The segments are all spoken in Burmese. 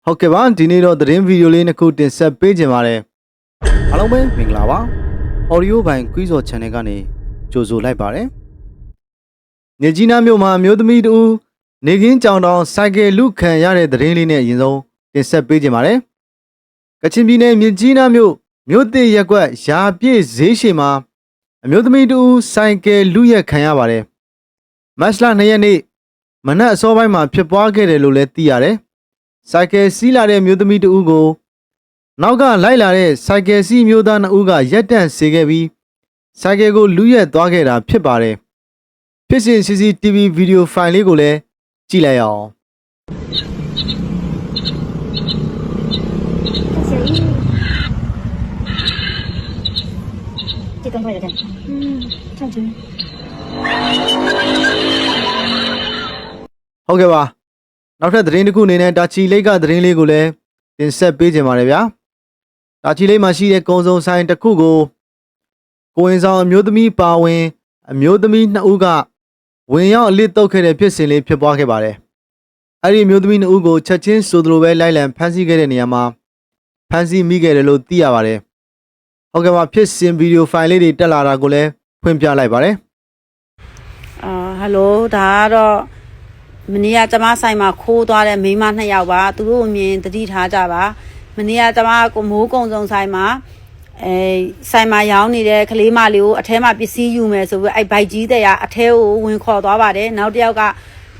ဟုတ်ကဲ့ပါဒီနေ့တော့သတင်းဗီဒီယိုလေးတစ်ခုတင်ဆက်ပေးကြပါမယ်အားလုံးပဲမင်္ဂလာပါ Audio ဘိုင် Quiz or Channel ကနေကြိုဆိုလိုက်ပါတယ်နေကြီးနားမြို့မှာမြို့သမီးတူနေကင်းကြောင်တောင်စိုက်ကယ်လူခံရတဲ့သတင်းလေးနဲ့အရင်ဆုံးတင်ဆက်ပေးကြပါမယ်ကချင်ပြည်နယ်မြစ်ကြီးနားမြို့သစ်ရက်ကွက်ရာပြည့်ဈေးရှိမှာအမျိုးသမီးတူစိုက်ကယ်လူရက်ခံရပါတယ်မတ်လ2ရက်နေ့မနက်အစောပိုင်းမှာဖြစ်ပွားခဲ့တယ်လို့လည်းသိရတယ်စိုက်ကယ်စီးလာတဲ့မျိုးသမီးတဦးကိုနောက်ကလိုက်လာတဲ့စိုက်ကယ်စီးမျိုးသား2ဦးကရက်တန့်စေခဲ့ပြီးစိုက်ကယ်ကိုလူရက်သွားခဲ့တာဖြစ်ပါတယ်ဖြစ်စဉ် CCTV ဗီဒီယိုဖိုင်လေးကိုလည်းကြည့်လိုက်အောင်这更快点，唱歌。ဟုတ်ကဲ့ပါနောက်ထပ်သတင်းတစ်ခုအနေနဲ့တာချီလိတ်ကသတင်းလေးကိုလည်းတင်ဆက်ပေးကြပါမယ်ဗျာတာချီလိတ်မှာရှိတဲ့ကုံစုံဆိုင်တစ်ခုကိုကိုရင်ဆောင်အမျိုးသမီးပါဝင်အမျိုးသမီး2ဦးကဝင်ရောက်အလစ်တုတ်ခဲ့တဲ့ဖြစ်စဉ်လေးဖြစ်ပွားခဲ့ပါတယ်အဲ့ဒီအမျိုးသမီး2ဦးကိုချက်ချင်းဆိုသလိုပဲလိုက်လံဖမ်းဆီးခဲ့တဲ့နေရာမှာဖမ်းဆီးမိခဲ့တယ်လို့သိရပါတယ်ဟုတ်ကဲ့ပါဖြစ်စဉ်ဗီဒီယိုဖိုင်လေးတွေတက်လာတာကိုလည်းဖွင့်ပြလိုက်ပါတယ်ဟယ်လိုဒါကတော့မနေ့ကကျမဆိုင်မှာခိုးသွားတဲ့မိန်းမ2ယောက်ပါသူတို့အမြင်တတိထားကြပါမနေ့ကကျမကိုမိုးကုံစုံဆိုင်မှာဆိုင်မှာရောင်းနေတဲ့ကလေးမလေးကိုအထဲမှာပစ္စည်းယူမယ်ဆိုပြီးအဲ့ဘိုက်ကြီးတဲ့ကအထဲကိုဝင်ခေါ်သွားပါတယ်နောက်တစ်ယောက်က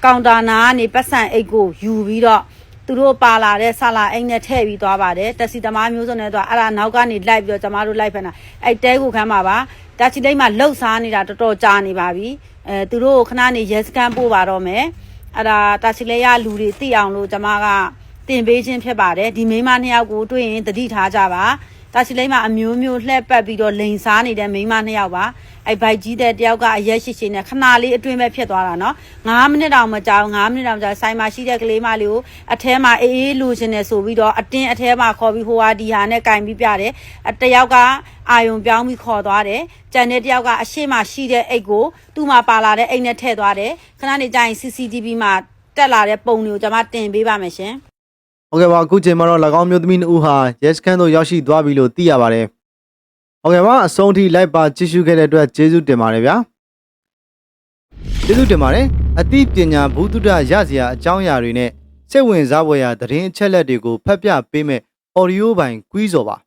ကောင်တာနာကနေပတ်စံအိတ်ကိုယူပြီးတော့သူတို့ပါလာတဲ့ဆလာအိတ်နဲ့ထည့်ပြီးသွားပါတယ်တက်စီသမားမျိုးစုံနဲ့သွားအဲ့ဒါနောက်ကနေလိုက်ပြီးတော့ကျမတို့လိုက်ဖက်တာအဲ့တဲကိုခမ်းပါပါတာချီလိမ့်မှာလှုပ်ရှားနေတာတော်တော်ကြာနေပါပြီသူတို့ခဏနေရဲစခန်းပို့ပါတော့မယ်အဲ့ဒါတာချီလိမ့်ရလူတွေသိအောင်လို့ကျမကတင်ပေးခြင်းဖြစ်ပါတယ်ဒီမိန်းမ2ယောက်ကိုတွေ့ရင်တတိထားကြပါတာချီလိမ့်မှာအမျိုးမျိုးလှည့်ပတ်ပြီးတော့လိန်စားနေတဲ့မိန်းမ2ယောက်ပါအဲ့ဘိုက်ကြီးတဲ့တယောက်ကအရက်ရှိရှိနဲ့ခဏလေးအတွင်းပဲဖြစ်သွားတာနော်9မိနစ်တောင်မကြာ9မိနစ်တောင်ကြာဆိုင်မှာရှိတဲ့ကလေးမလေးကိုအထဲမှာအေးအေးလူချင်းနဲ့ဆိုပြီးတော့အတင်းအထဲမှာခေါ်ပြီးဟိုဟာဒီဟာနဲ့ကင်ပြီးပြတယ်တယောက်ကအာယုံပြောင်းပြီးခေါ်သွားတယ်ကြံတဲ့တယောက်ကအရှိမရှိတဲ့အိတ်ကိုသူ့မှာပါလာတဲ့အိတ်နဲ့ထည့်သွားတယ်ခဏနေကျရင် CCTV မှာတက်လာတဲ့ပုံတွေကိုကျွန်မတင်ပေးပါမယ်ရှင်ဟုတ်ကဲ့ပါအခုချိန်မှာတော့၎င်းမျိုးသမီး2ဦးဟာရဲစခန်းသို့ရောက်ရှိသွားပြီလို့သိရပါတယ်ဟုတ်ကဲ့ပါအဆုံးထိလိုက်ပါကြည့်ရှုခဲ့တဲ့အတွက်ကျေးဇူးတင်ပါတယ်ဗျာကျေးဇူးတင်ပါတယ်အသိပညာဘုဒ္ဓရစရာအကြောင်းအရာတွေနဲ့စိတ်ဝင်စားဖွယ်ရာသတင်းအချက်အလက်တွေကိုဖတ်ပြပေးမဲ့ Audio ဘိုင် Quiz ပါ